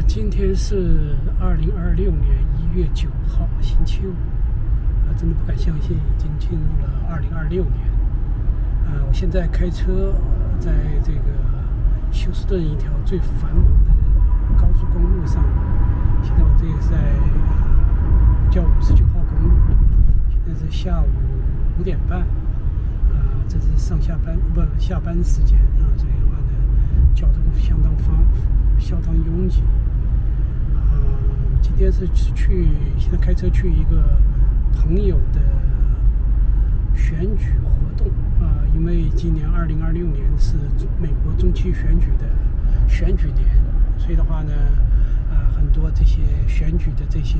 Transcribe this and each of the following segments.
今天是2026年1月9号，星期五。真的不敢相信，已经进入了2026年。我现在开车在这个休斯顿一条最繁忙的高速公路上。现在我这个是在叫59号公路，现在是下午5点半。这是下班时间所以的话呢，交通相当拥挤。今天是现在开车去一个朋友的选举活动因为今年2026年是美国中期选举的选举年，所以的话呢，很多这些选举的这些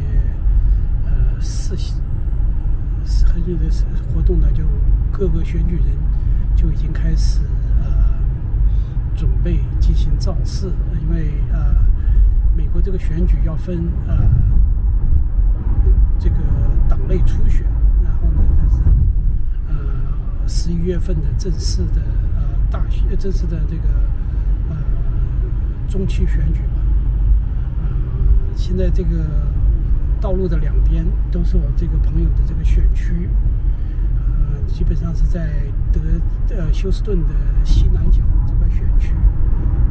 活动呢，就各个选举人就已经开始准备进行造势，因为美国这个选举要分这个党内初选，然后呢，但是11月份的正式的这个中期选举吧。现在这个道路的两边都是我这个朋友的这个选区，基本上是在休斯顿的西南角这块选区，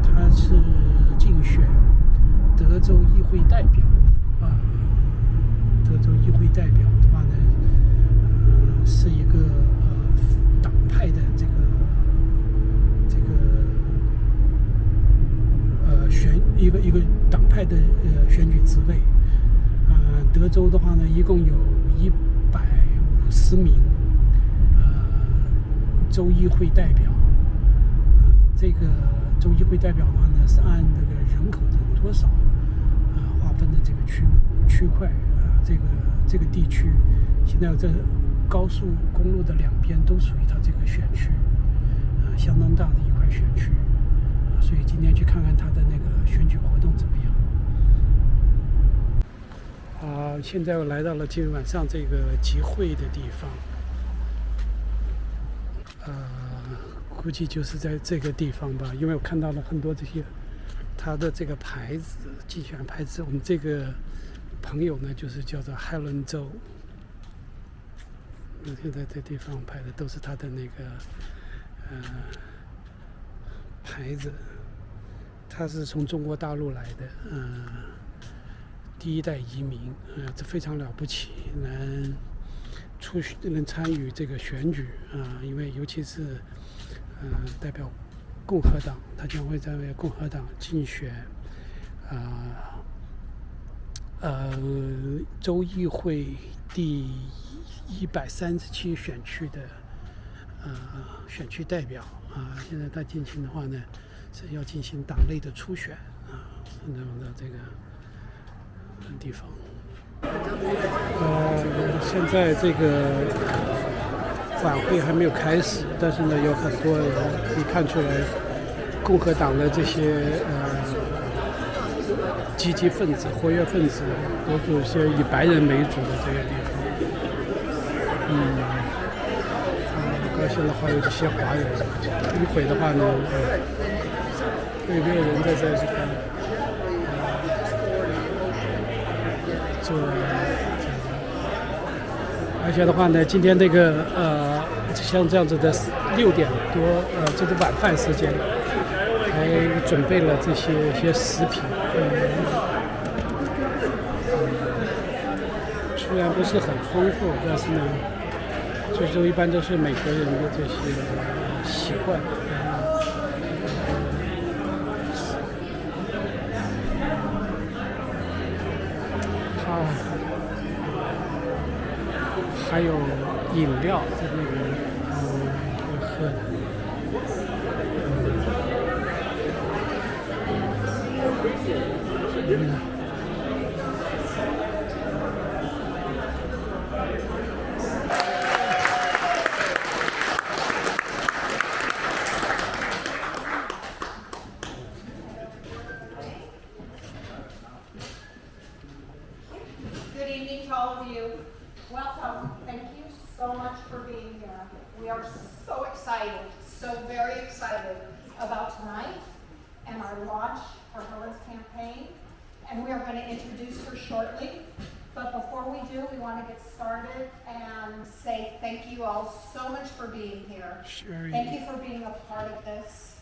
他是竞选德州议会代表德州议会代表的话呢，是一个党派的一个党派的选举职位。德州的话呢，一共有150名州议会代表。这个州议会代表的话呢，是按这个人口的多少划分的这个区块。这个地区现在这高速公路的两边都属于他这个选区，相当大的一块选区。所以今天去看看他的那个选举活动怎么样。现在我来到了今天晚上这个集会的地方，估计就是在这个地方吧，因为我看到了很多这些他的这个牌子，竞选牌子。我们这个朋友呢，就是叫做海伦州。现在这地方拍的都是他的那个牌子。他是从中国大陆来的，第一代移民，这非常了不起，能参与这个选举因为尤其是代表共和党，他将会在为共和党竞选州议会第137选区的选区代表现在他进行的话呢，是要进行党内的初选那种的这个地方。现在这个晚会还没有开始，但是呢，有很多人可以看出来，共和党的这些积极分子、活跃分子，都是一些以白人为主的这个地方。高兴的话有这些华人，一会的话呢，有没有人在这个做？而且的话呢，今天这个像这样子的6点多这个晚饭时间，还准备了这些食品。虽然不是很丰富，但是呢，就是一般都是美国人的这些习惯。还有饮料在那边会喝的。Good evening to all of you. Welcome. Thank you so much for being here. We are so excited, so very excited about tonight and our launch for Helen's campaign. and we are going to introduce her shortly. But before we do, we want to get started and say thank you all so much for being here. Sure. Thank you for being a part of this.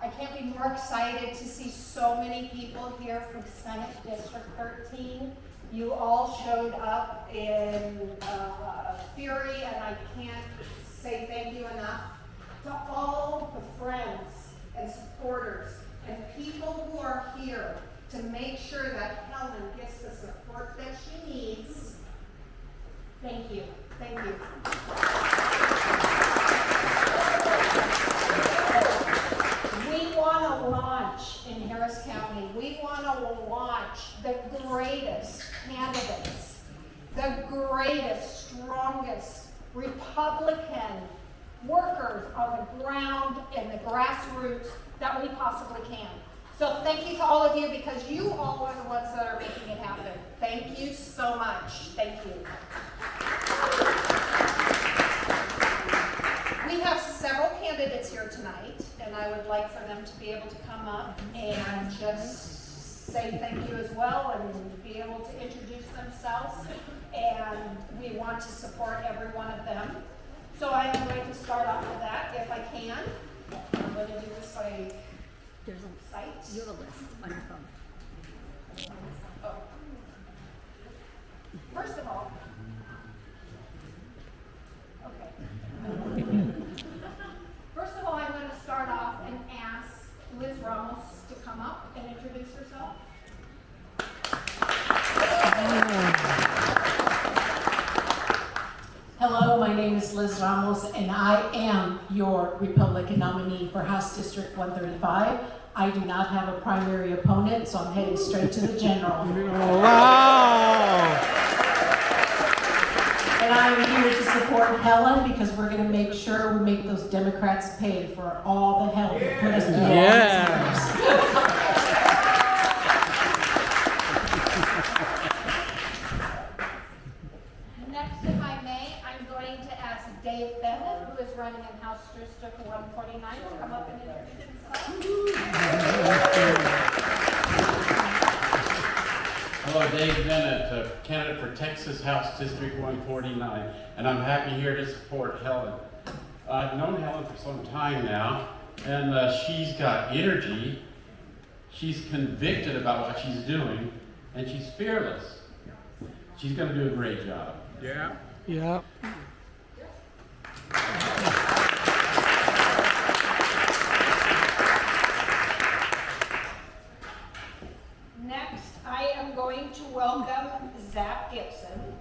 I can't be more excited to see so many people here from Senate District 13. You all showed up in fury, and I can't say thank you enough to all the friends and supporters and people who are here to make sure that Helen gets the support that she needs. Thank you. Thank you. We want to launch in Harris County. We want to launch the greatest candidates, the greatest, strongest Republican workers on the ground and the grassroots that we possibly can. So thank you to all of you, because you all are the ones that are making it happen. Thank you so much. Thank you. We have several candidates here tonight, and I would like for them to be able to come up and just say thank you as well and be able to introduce themselves. And we want to support every one of them. So I am going to start off with that, if I can. I'm going to do this by There's a site. you have a list on your phone. Oh. First of all, okay. First of all, I'm going to start off and ask Liz Ramos to come up and introduce herself. Hello, my name is Liz Ramos, and I am your Republican nominee for House District 135. I do not have a primary opponent, so I'm heading straight to the general. Oh, wow! And I'm here to support Helen, because we're going to make sure we make those Democrats pay for all the help they put us through. Yeah. Next, if I may, I'm going to ask Dave Bennett, who is running in House District 149, to come up and introduce himself. Hello, Dave Bennett, candidate for Texas House District 149, and I'm happy here to support Helen. I've known Helen for some time now, and she's got energy, she's convicted about what she's doing, and she's fearless. She's going to do a great job. Yeah. Yeah. Next, I am going to welcome Zach Gibson.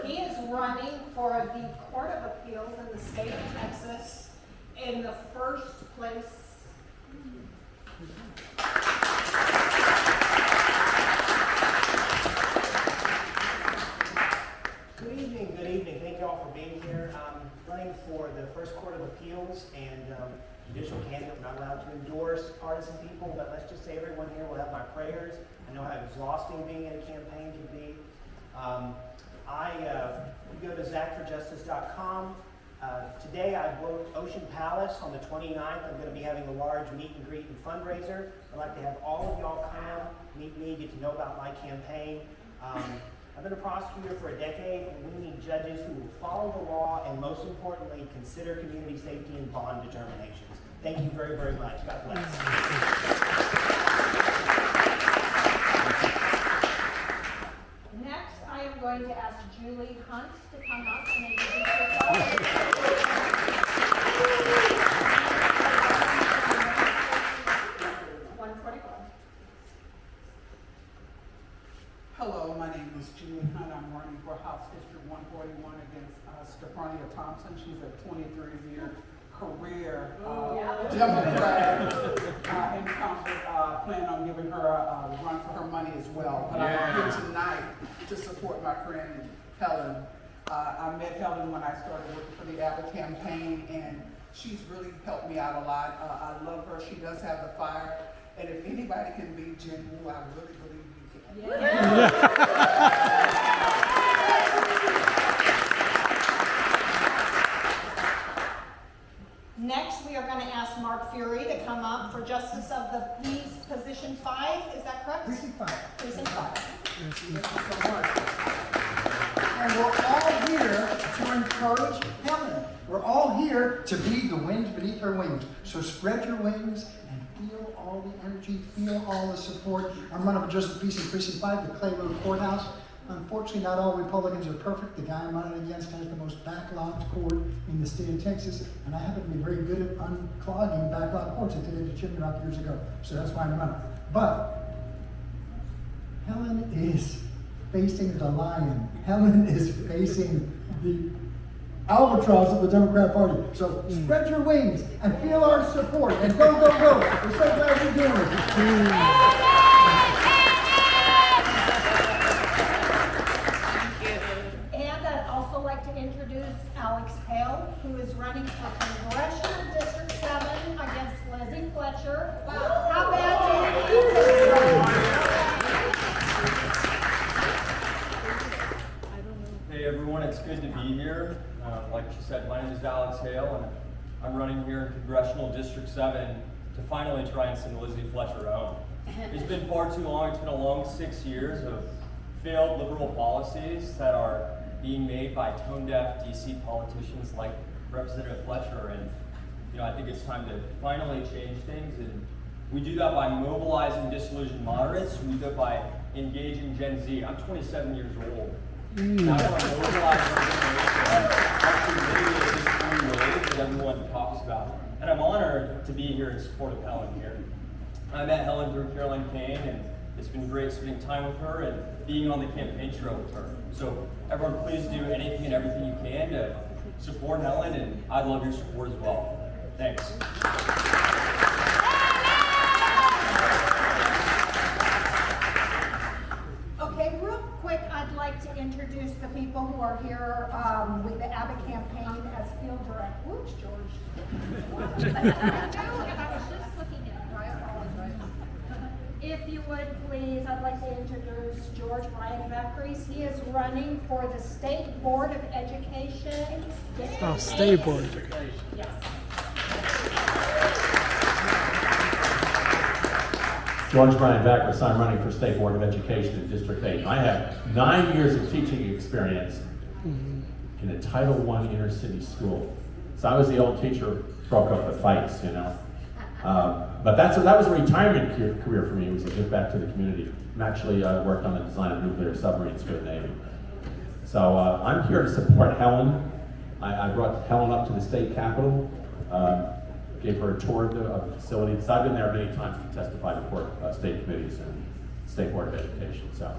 He is running for the Court of Appeals in the state of Texas in the first place. Good evening. Thank you all for being here. I'm running for the first Court of Appeals, and judicial candidate. I'm not allowed to endorse partisan people, but let's just say everyone here will have my prayers. I know how exhausting being in a campaign can be. You go to zachforjustice.com. Today I booked Ocean Palace on the 29th. I'm going to be having a large meet and greet and fundraiser. I'd like to have all of y'all come, meet me, get to know about my campaign. I've been a prosecutor for a decade, and we need judges who will follow the law and, most importantly, consider community safety and bond determinations. Thank you very, very much. God bless. Next, I am going to ask Julie Hunt to come up and introduce herself. 144. Hello, my name is Julie Hunt. I'm running for House District 141 against Stephania Thompson. She's a 23-year career Democrat incumbent. Plan on giving her a run for her money as well. But I'm here tonight to support my friend Helen. I met Helen when I started working for the Abbott campaign, and she's really helped me out a lot. I love her. She does have the fire. And if anybody can beat Jen Wu, I really believe you can. Next, we are going to ask Mark Fury to come up for Justice of the Peace position 5, is that correct? Precinct 5. Precinct 5. Thank you so much. And we're all here to encourage Helen. We're all here to be the wind beneath her wings. So spread your wings and feel all the energy, feel all the support. I'm running for Joseph Beeson, Precinct 5, the Clay Road Courthouse. Unfortunately, not all Republicans are perfect. The guy I'm running against has the most backlogged court in the state of Texas, and I happen to be very good at unclogging backlogged courts. I did it at Chimney Rock years ago, so that's why I'm running. But Helen is facing the lion. Helen is facing the albatross of the Democrat Party. So spread your wings and feel our support, and go, go, go. We're so glad you're doing it. Alex Hale, who is running for Congressional District 7 against Lizzie Fletcher. Wow. How bad do you need this? Hey everyone, it's good to be here. Like she said, my name is Alex Hale, and I'm running here in Congressional District 7 to finally try and send Lizzie Fletcher home. It's been far too long. It's been a long 6 years of failed liberal policies that are being made by tone-deaf DC politicians like Representative Fletcher, and I think it's time to finally change things, and we do that by mobilizing disillusioned moderates. We do it by engaging Gen Z. I'm 27 years old. And I want to mobilize actually mitigate this blue wave that everyone talks about. And I'm honored to be here in support of Helen here. I met Helen through Caroline Kane, and it's been great spending time with her and being on the campaign trail with her. So everyone, please do anything and everything you can to support Helen, and I'd love your support as well. Thanks. Okay, real quick, I'd like to introduce the people who are here with the Abbott campaign as field director. Whoops, George. I was just looking at you. I apologize. If you would please, I'd like to introduce George Brian Vaccaries. He is running for the State Board of Education. State Board. Yes. George Brian Vaccaries, I'm running for State Board of Education in District 8. I have 9 years of teaching experience in a Title I inner city school. So I was the old teacher, broke up the fights, But that was a retirement career for me. It was to give back to the community. I'm actually worked on the design of nuclear submarines for the Navy. So I'm here to support Helen. I brought Helen up to the state capitol, gave her a tour of the facility. So I've been there many times to testify before state committees and State Board of Education. So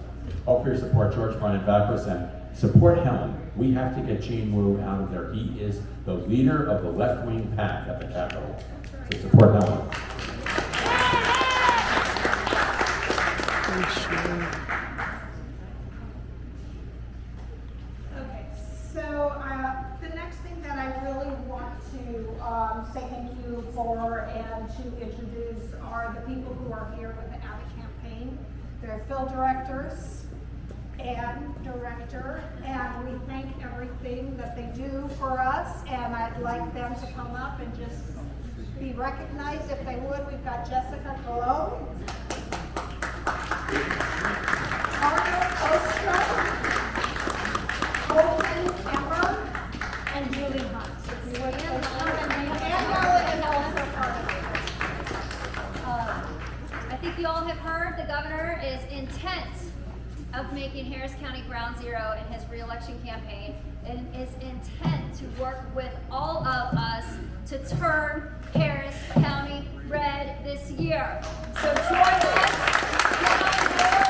hope for your support, George Brian Vaccaries, and support Helen. We have to get Gene Wu out of there. He is the leader of the left-wing pack at the Capitol. So support Helen. Okay, so the next thing that I really want to say thank you for and to introduce are the people who are here with the Abbott campaign. They're field directors and director, and we thank everything that they do for us, and I'd like them to come up and just be recognized if they would. We've got Jessica Cologne, Arthur Ostra, Colton Emmer, and Julie Hunt. If you would, and Helen is also part of it. I think you all have heard the governor is intent of making Harris County ground zero in his re-election campaign, and is intent to work with all of us to turn Harris County red this year. So join us. Get on board.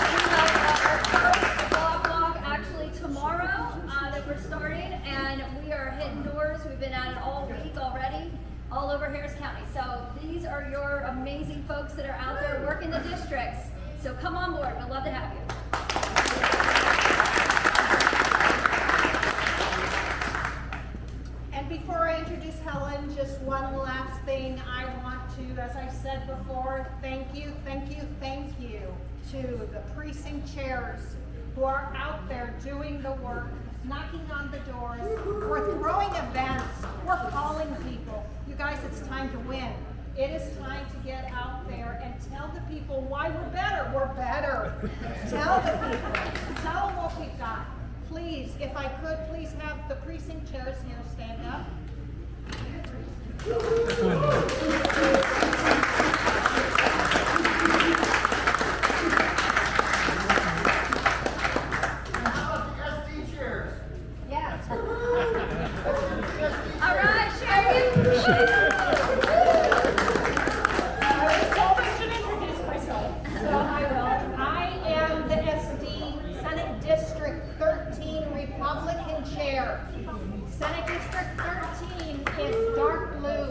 We have our first block walk actually tomorrow that we're starting, and we are hitting doors. We've been at it all week already, all over Harris County. So these are your amazing folks that are out there working the districts. So come on board. We'd love to have you. And before I introduce Helen, just one last thing I want to, as I said before, thank you to the precinct chairs who are out there doing the work, knocking on the doors. We're throwing events. We're calling people. You guys, it's time to win. It is time to get out there and tell the people why we're better. We're better. Tell the people. Tell them what we've got. Please, if I could, please have the precinct chairs here stand up. Yeah. All right, Sherry. I was told I should introduce myself, so I will. I am the SD Senate District 13 Republican Chair. Senate District 13 is dark blue.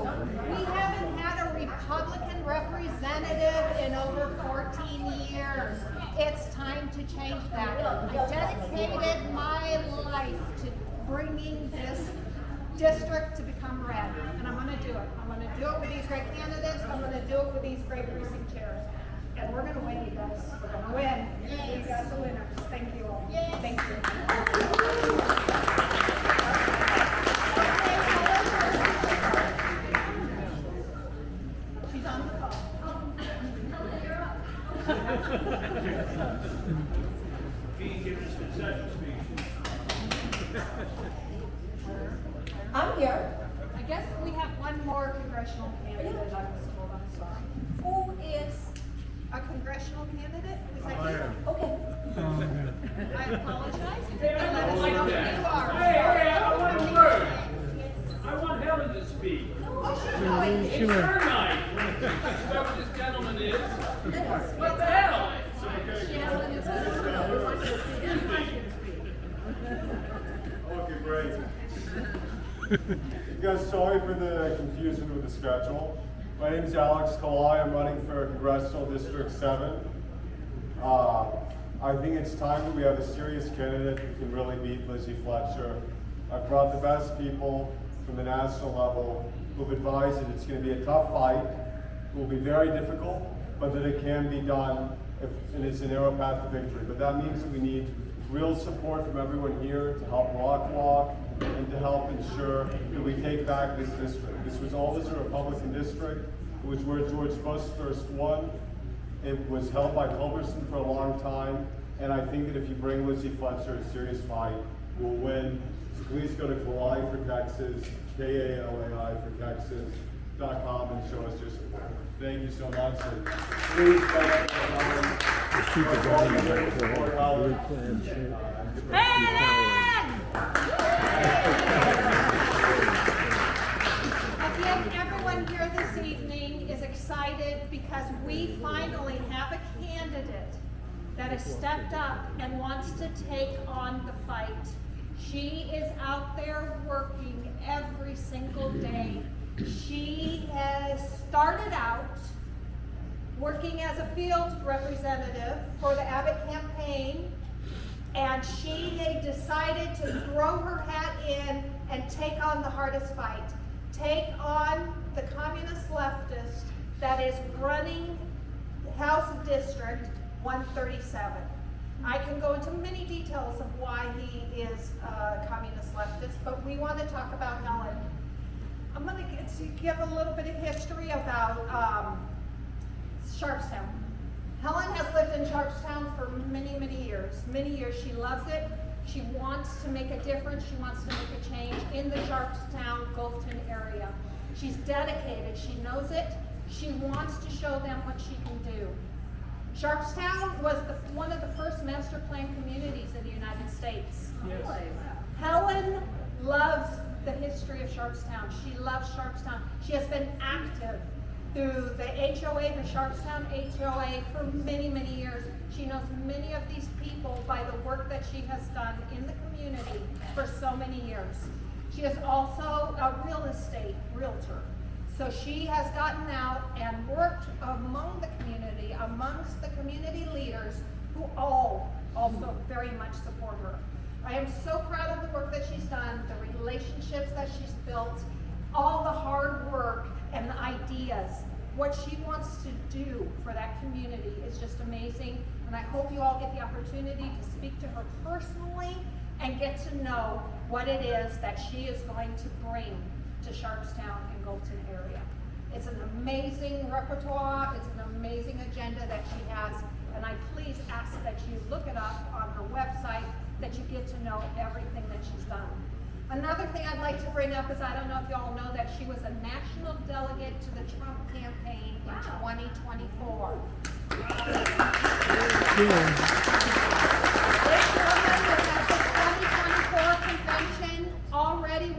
We haven't had a Republican representative in over 14 years. It's time to change that. I dedicated my life to bringing this district to become red, and I'm going to do it. I'm going to do it with these great candidates. I'm going to do it with these great precinct chairs. And we're going to win, you guys. We're going to win. We got the winners. Thank you all. Thank you. She's on the phone. I'm here. I guess we have one more congressional candidate. I was told. I'm sorry. Who is? A congressional candidate? Is that you? Okay. I apologize. Let us know who you are. Hey, I want a word. I want Helen to speak. Oh, she's going. It's her night. Whoever this gentleman is. What the hell? Okay, great. You guys, sorry for the confusion with the schedule. My name is Alex Kalai. I'm running for Congressional District 7. I think it's time that we have a serious candidate who can really beat Lizzie Fletcher. I've brought the best people from the national level who've advised that it's going to be a tough fight. It will be very difficult, but that it can be done and it's a narrow path to victory. But that means that we need real support from everyone here to help walk and to help ensure that we take back this district. This was always a Republican district. It was where George Bush first won. It was held by Culberson for a long time. And I think that if you bring Lizzie Fletcher a serious fight, we'll win. So please go to Kalai for Texas, KALAI for Texas.com and show us your support. Thank you so much. And please support Helen. I think everyone here this evening is excited because we finally have a candidate that has stepped up and wants to take on the fight. She is out there working every single day. She has started out working as a field representative for the Abbott campaign, and she decided to throw her hat in and take on the hardest fight. Take on the communist leftist that is running House District 137. I can go into many details of why he is a communist leftist, but we want to talk about Helen. I'm going to give a little bit of history about Sharpstown. Helen has lived in Sharpstown for many, many years. Many years. She loves it. She wants to make a difference. She wants to make a change in the Sharpstown, Gulfton area. She's dedicated. She knows it. She wants to show them what she can do. Sharpstown was one of the first master plan communities in the United States. Yes. Helen loves the history of Sharpstown. She loves Sharpstown. She has been active through the HOA, the Sharpstown HOA, for many, many years. She knows many of these people by the work that she has done in the community for so many years. She is also a real estate realtor. So she has gotten out and worked among the community, amongst the community leaders who all also very much support her. I am so proud of the work that she's done, the relationships that she's built, all the hard work and the ideas. What she wants to do for that community is just amazing. And I hope you all get the opportunity to speak to her personally and get to know what it is that she is going to bring to Sharpstown and Gulfton area. It's an amazing repertoire, it's an amazing agenda that she has, and I please ask that you look it up on her website, that you get to know everything that she's done. Another thing I'd like to bring up is, I don't know if y'all know that she was a national delegate to the Trump campaign in 2024. This woman was at the 2024 convention, already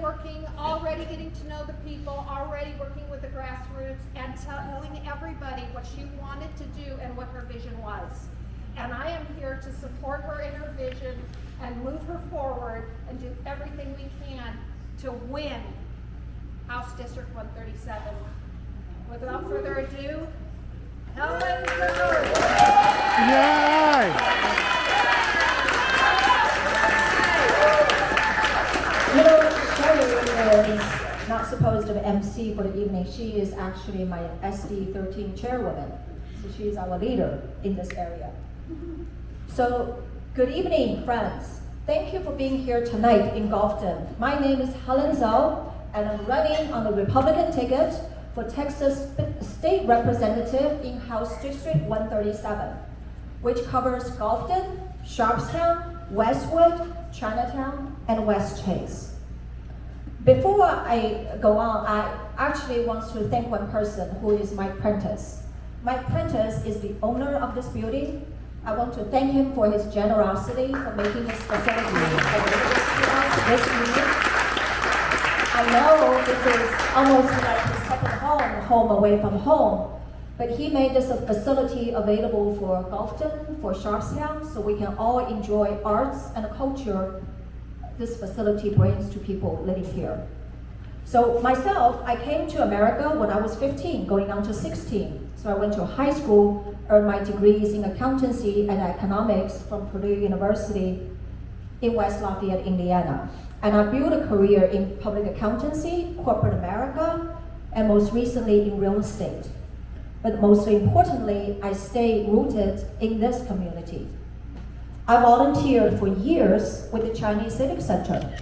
getting to know the people, already working with the grassroots, and telling everybody what she wanted to do and what her vision was. And I am here to support her in her vision and move her forward and do everything we can to win House District 137. Without further ado, Helen Rose. You know, Sherry is not supposed to MC for the evening. She is actually my SD 13 chairwoman. So she is our leader in this area. So, good evening, friends. Thank you for being here tonight in Gulfton. My name is Helen Zhou, and I'm running on the Republican ticket for Texas State Representative in House District 137, which covers Gulfton, Sharpstown, Westwood, Chinatown, and West Chase. Before I go on, I actually want to thank one person who is Mike Prentice. Mike Prentice is the owner of this building. I want to thank him for his generosity for making this facility available to us this year. I know this is almost like his second home away from home, but he made this a facility available for Gulfton, for Sharpstown, so we can all enjoy arts and culture this facility brings to people living here. So myself, I came to America when I was 15, going on to 16. So I went to high school, earned my degrees in accountancy and economics from Purdue University in West Lafayette, Indiana. And I built a career in public accountancy, corporate America, and most recently in real estate. But most importantly, I stay rooted in this community. I volunteered for years with the Chinese Civic Center.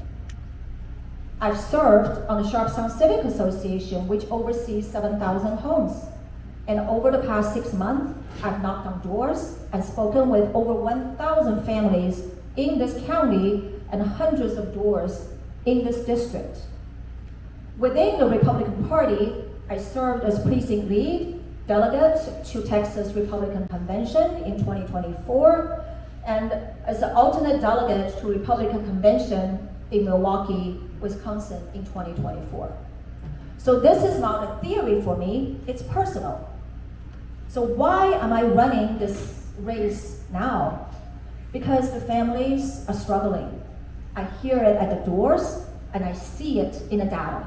I've served on the Sharpstown Civic Association, which oversees 7,000 homes. And over the past 6 months, I've knocked on doors and spoken with over 1,000 families in this county and hundreds of doors in this district. Within the Republican Party, I served as precinct lead, delegate to Texas Republican Convention in 2024, and as an alternate delegate to Republican Convention in Milwaukee, Wisconsin in 2024. So this is not a theory for me, it's personal. So why am I running this race now? Because the families are struggling. I hear it at the doors, and I see it in the data.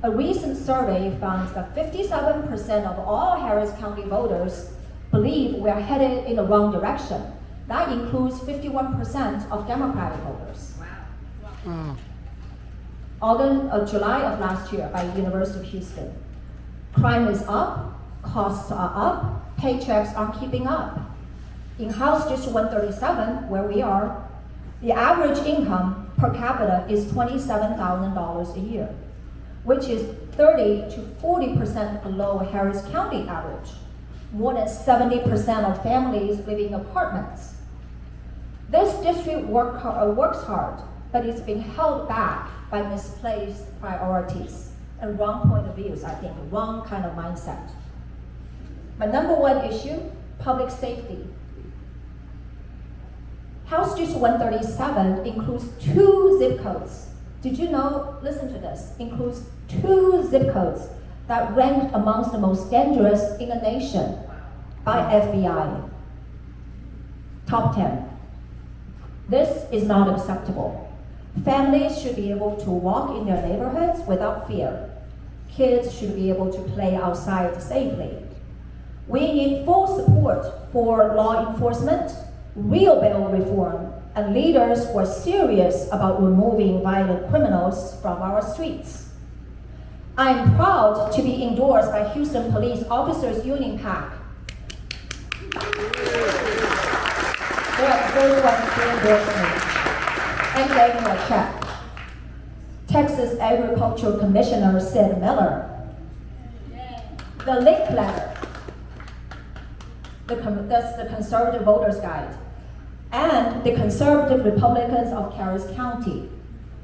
A recent survey found that 57% of all Harris County voters believe we're headed in the wrong direction. That includes 51% of Democratic voters. July of last year by University of Houston. Crime is up, costs are up, paychecks aren't keeping up. In House District 137, where we are, the average income per capita is $27,000 a year, which is 30 to 40% below Harris County average. More than 70% of families live in apartments. This district works hard, but it's been held back by misplaced priorities and wrong point of views, I think, wrong kind of mindset. My number one issue, public safety. House District 137 includes 2 zip codes. Did you know, listen to this, includes 2 zip codes that ranked amongst the most dangerous in the nation by FBI. Top 10. This is not acceptable. Families should be able to walk in their neighborhoods without fear. Kids should be able to play outside safely. We need full support for law enforcement, real bail reform, and leaders who are serious about removing violent criminals from our streets. I am proud to be endorsed by Houston Police Officers Union PAC. They are the first ones to endorse me and gave me a check. Texas Agricultural Commissioner Sid Miller. the link letter. That's the Conservative Voters Guide. And the Conservative Republicans of Caris County,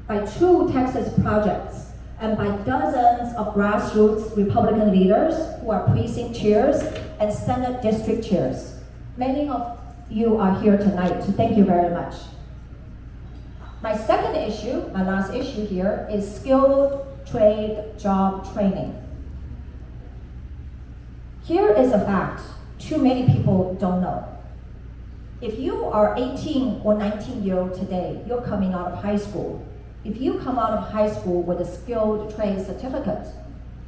by 2 Texas projects, and by dozens of grassroots Republican leaders who are precinct chairs and Senate district chairs. Many of you are here tonight, so thank you very much. My second issue, my last issue here, is skilled trade job training. Here is a fact too many people don't know. If you are 18 or 19-year-old today, you're coming out of high school. If you come out of high school with a skilled trade certificate,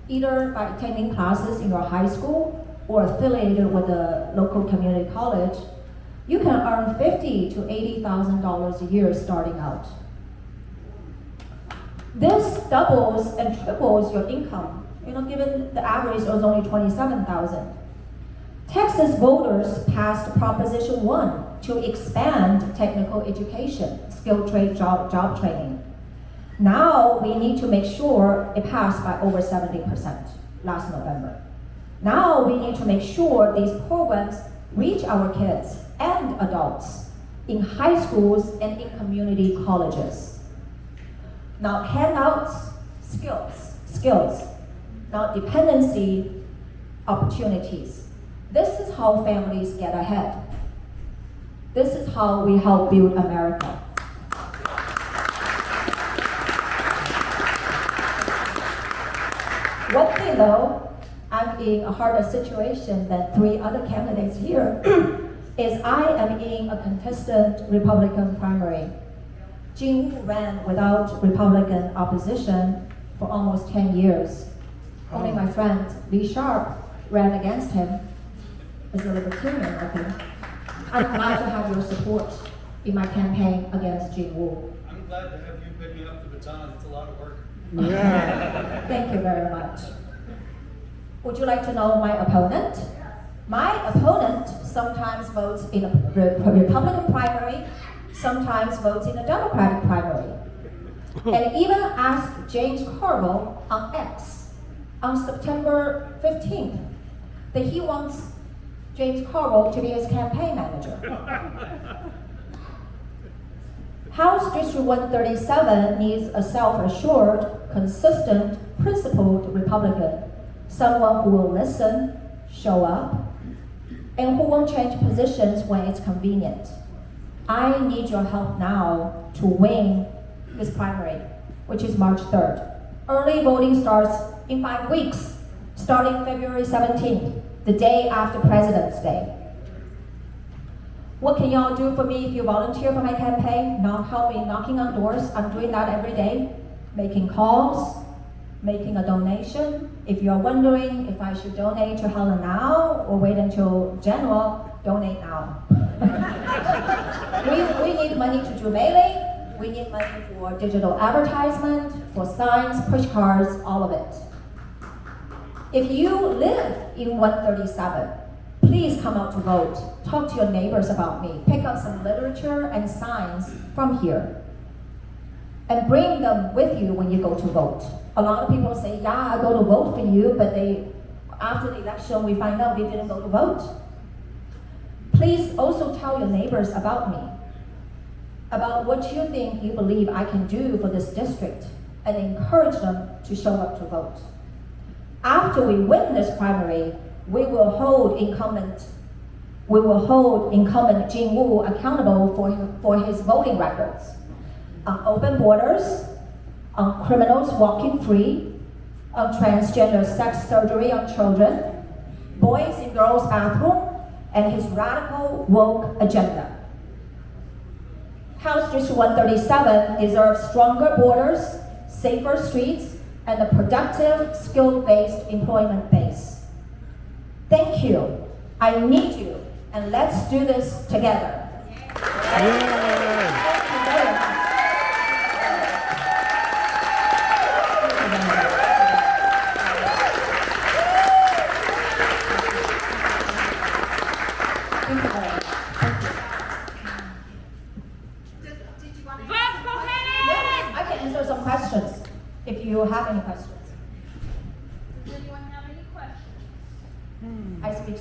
either by attending classes in your high school or affiliated with a local community college, you can earn $50,000 to $80,000 a year starting out. This doubles and triples your income. Given the average is only $27,000. Texas voters passed Proposition 1 to expand technical education, skilled trade job training. Now we need to make sure it passed by over 70% last November. Now we need to make sure these programs reach our kids and adults in high schools and in community colleges. Now handouts, skills. Now dependency, opportunities. This is how families get ahead. This is how we help build America. One thing though, I'm in a harder situation than 3 other candidates here, is I am in a contested Republican primary. Jing Wu ran without Republican opposition for almost 10 years. Only my friend Lee Sharp ran against him as a libertarian, I think. I'm glad to have your support in my campaign against Jing Wu. I'm glad to have you picking up the baton. It's a lot of work. Yeah. Thank you very much. Would you like to know my opponent? My opponent sometimes votes in a Republican primary, sometimes votes in a Democratic primary. And even asked James Carville on X on September 15th that he wants James Carville to be his campaign manager. House District 137 needs a self-assured, consistent, principled Republican, someone who will listen, show up, and who won't change positions when it's convenient. I need your help now to win this primary, which is March 3rd. Early voting starts in 5 weeks, starting February 17th, the day after President's Day. What can y'all do for me if you volunteer for my campaign? Not help me knocking on doors. I'm doing that every day. Making calls, making a donation. If you're wondering if I should donate to Helen now or wait until January, donate now. we need money to do mailing. We need money for digital advertisement, for signs, push cards, all of it. If you live in 137, please come out to vote. Talk to your neighbors about me. Pick up some literature and signs from here. And bring them with you when you go to vote. A lot of people say, yeah, I go to vote for you, but after the election, we find out they didn't go to vote. Please also tell your neighbors about me, about what you think you believe I can do for this district, and encourage them to show up to vote. After we win this primary, we will hold incumbent Jing Wu accountable for his voting records on open borders, on criminals walking free, on transgender sex surgery on children, boys in girls' bathroom, and his radical woke agenda. House District 137 deserves stronger borders, safer streets, and a productive, skill-based employment base. Thank you. I need you, and let's do this together. Thank you very much. Thank you very much. Did you want to? Yes, I can answer some questions if you have any questions. Does anyone have any questions?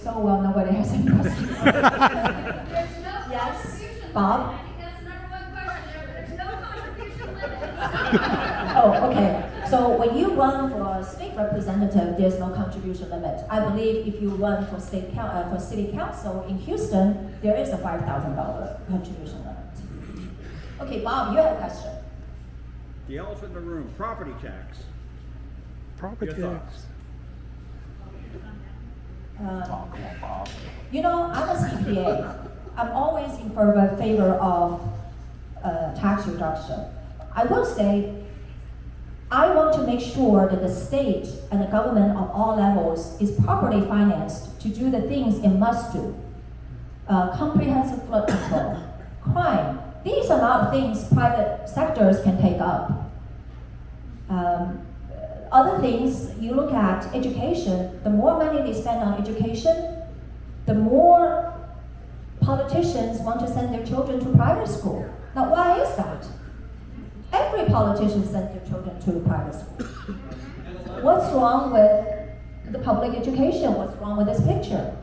so well nobody has any questions. There's no Yes, contribution Bob? limit. I think that's the number one question. There's no contribution limit. Oh, okay. So when you run for state representative, there's no contribution limit. I believe if you run for for city council in Houston, there is a $5,000 contribution limit. Okay, Bob, you have a question. The elephant in the room, property tax. Property Your thoughts? You know, I'm a CPA. I'm always in favor of tax reduction. I will say, I want to make sure that the state and the government of all levels is properly financed to do the things it must do. Comprehensive flood control, crime. These are not things private sectors can take up. Other things, you look at education, the more money they spend on education, the more politicians want to send their children to private school. Now, why is that? Every politician sends their children to private school. What's wrong with the public education? What's wrong with this picture?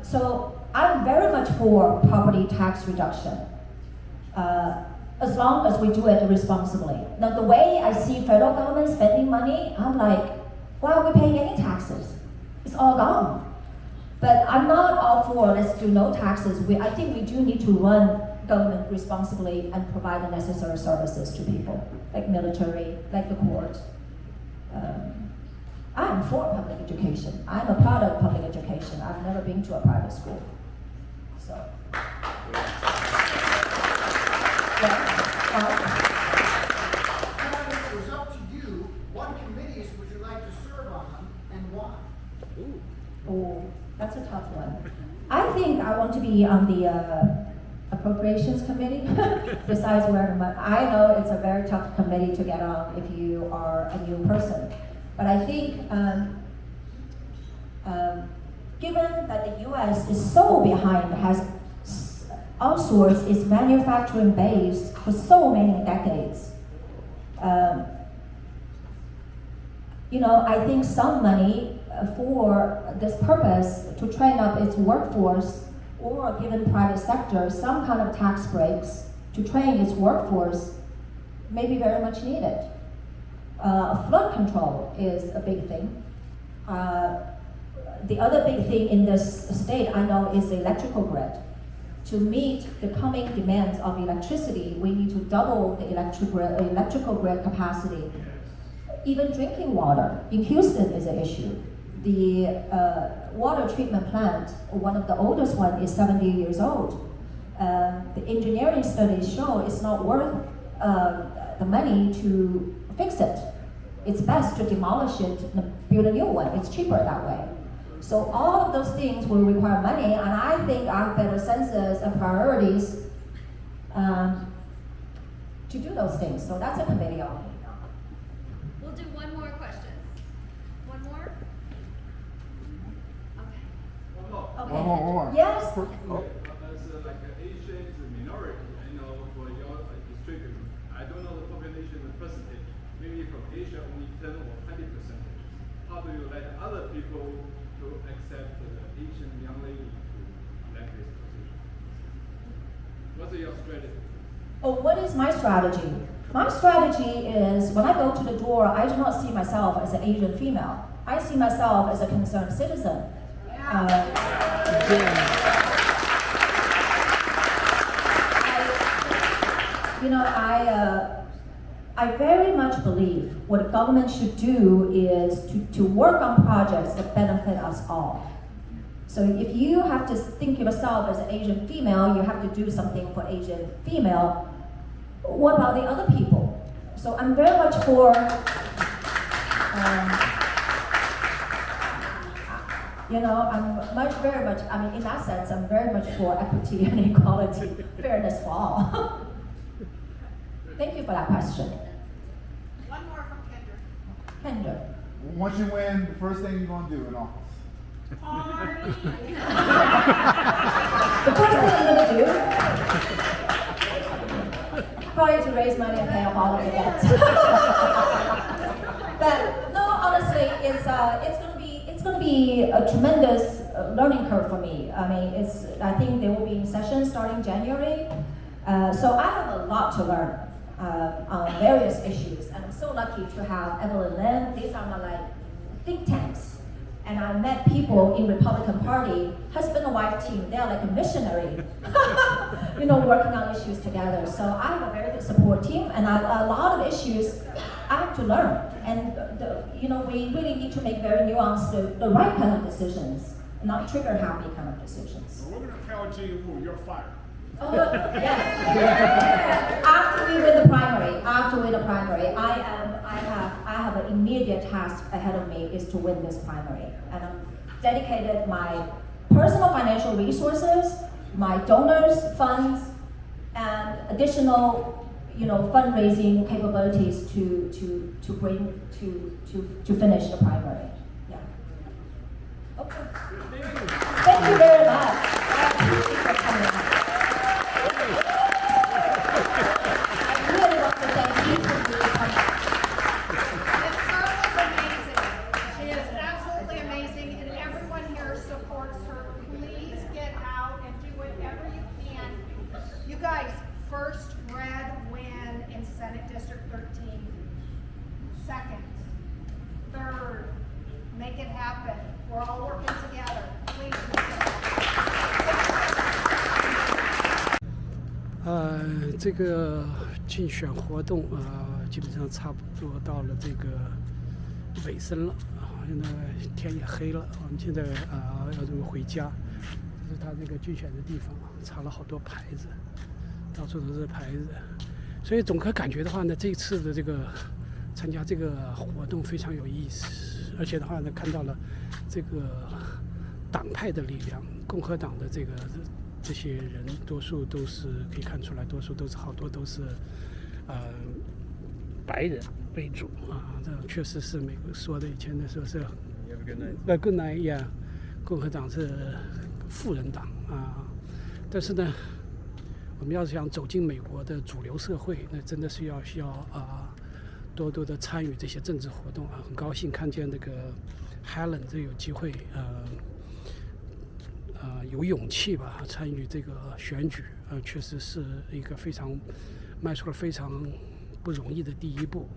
So I'm very much for property tax reduction, as long as we do it responsibly. Now, the way I see federal government spending money, I'm like, why are we paying any taxes? It's all gone. But I'm not all for let's do no taxes. I think we do need to run government responsibly and provide the necessary services to people, like military, like the court. I'm for public education. I'm a part of public education. I've never been to a private school. So. It was up to you. What committees would you like to serve on and why? Oh, that's a tough one. I think I want to be on the appropriations committee. Besides where the money, I know it's a very tough committee to get on if you are a new person. But I think, given that the U.S. is so behind, has outsourced its manufacturing base for so many decades, I think some money for this purpose to train up its workforce, or given private sector some kind of tax breaks to train its workforce, may be very much needed. Flood control is a big thing. The other big thing in this state I know is the electrical grid. To meet the coming demands of electricity, we need to double the electrical grid capacity. Even drinking water in Houston is an issue. The water treatment plant, one of the oldest one, is 70 years old. The engineering studies show it's not worth the money to fix it. It's best to demolish it and build a new one. It's cheaper that way. So all of those things will require money, and I think I have better senses and priorities to do those things. So that's a committee on. We'll do one more question. One more? Okay. Okay. One more. Yes. As like Asians and minority, for your district, I don't know the population percentage. Maybe from Asia only 10 or 20%. How do you let other people to accept the Asian young lady to elect this position? What's your strategy? Oh, what is my strategy? My strategy is when I go to the door, I do not see myself as an Asian female. I see myself as a concerned citizen. I very much believe what the government should do is to work on projects that benefit us all. So if you have to think of yourself as an Asian female, you have to do something for Asian female. What about the other people? So I'm very much for, in that sense, I'm very much for equity and equality, fairness for all. Thank you for that question. One more from Kendra. Kendra. Once you win, the first thing you're going to do in office? The first thing I'm going to do, probably to raise money and pay off all of the debts. But no, honestly, it's going to be be a tremendous learning curve for me. I mean, I think they will be in session starting January. So I have a lot to learn on various issues. And I'm so lucky to have Evelyn Lin. These are my like think tanks. And I met people in Republican Party, husband and wife team. They are like a missionary, working on issues together. So I have a very good support team, and a lot of issues I have to learn. And we really need to make very nuanced, the right kind of decisions, not trigger happy kind of decisions. We're going to tell Jing you're fired. Oh, yes. After we win the primary, I have an immediate task ahead of me is to win this primary, and I'm dedicated my personal financial resources, my donors, funds, and additional, fundraising capabilities to bring to finish the primary. Yeah. Okay. Thank you very much. I appreciate your coming. First red win in Senate District 13. Second, third, make it happen. We're all working together. Please. 这个竞选活动基本上差不多到了这个尾声了现在天也黑了，我们现在要准备回家。这是他这个竞选的地方，插了好多牌子。到处都是牌子，所以总个感觉的话呢，这次的这个参加这个活动非常有意思，而且的话呢，看到了这个党派的力量，共和党的这些人，多数都是可以看出来，好多都是白人为主这确实是美国说的以前的时候是good night，共和党是富人党但是呢。我们要是想走进美国的主流社会，那真的是需要多多的参与这些政治活动很高兴看见那个 Helen 这有机会有勇气吧参与这个选举确实是一个迈出了非常不容易的第一步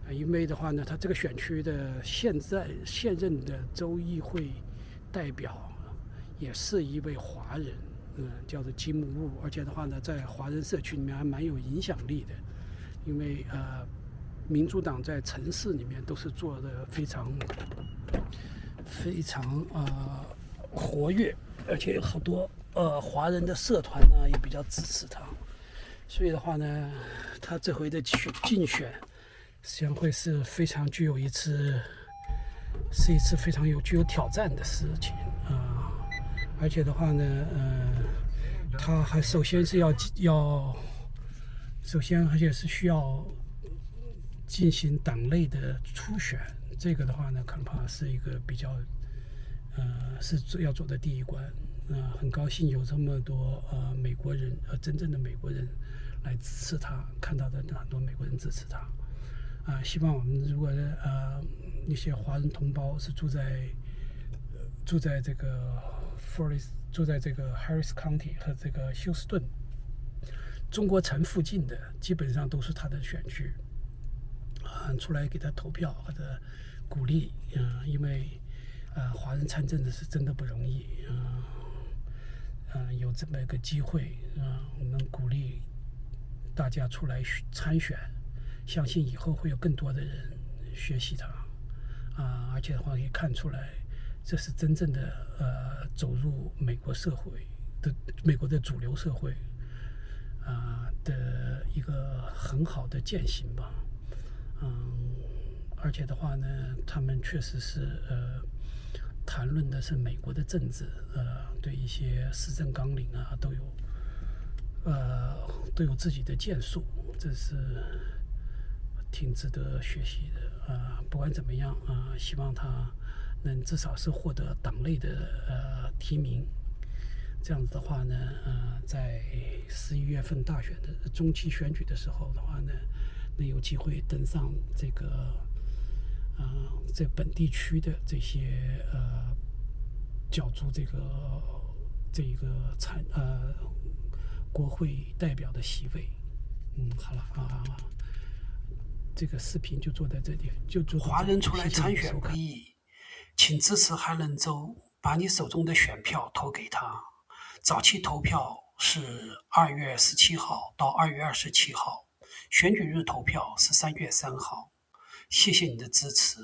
因为的话呢，他这个选区的现任的州议会代表也是一位华人。叫做吉姆·沃，而且的话呢，在华人社区里面还蛮有影响力的，因为民主党在城市里面都是做的非常活跃，而且有好多华人的社团呢也比较支持他，所以的话呢，他这回的竞选实际上会是非常具有一次非常具有挑战的事情而且的话呢，他还首先而且是需要进行党内的初选，这个的话呢，恐怕是一个比较是要走的第一关很高兴有这么多美国人真正的美国人来支持他，看到的很多美国人支持他希望我们如果一些华人同胞是住在这个住在这个 Harris County 和这个休斯顿中国城附近的，基本上都是他的选区出来给他投票或者鼓励因为华人参政的是真的不容易有这么一个机会我们鼓励大家出来参选，相信以后会有更多的人学习他而且的话可以看出来这是真正的走入美国社会的美国的主流社会的一个很好的践行吧而且的话呢，他们确实是谈论的是美国的政治对一些施政纲领都有自己的建树，这是挺值得学习的不管怎么样希望他能至少是获得党内的提名，这样子的话呢在11月份大选的中期选举的时候的话呢，能有机会登上这个在本地区的这些角逐这个国会代表的席位。好了这个视频就做在这里，就做到这里。华人出来参选不易，请支持韩仁洲，把你手中的选票投给他。早期投票是2月17号到2月27号，选举日投票是3月3号。谢谢你的支持。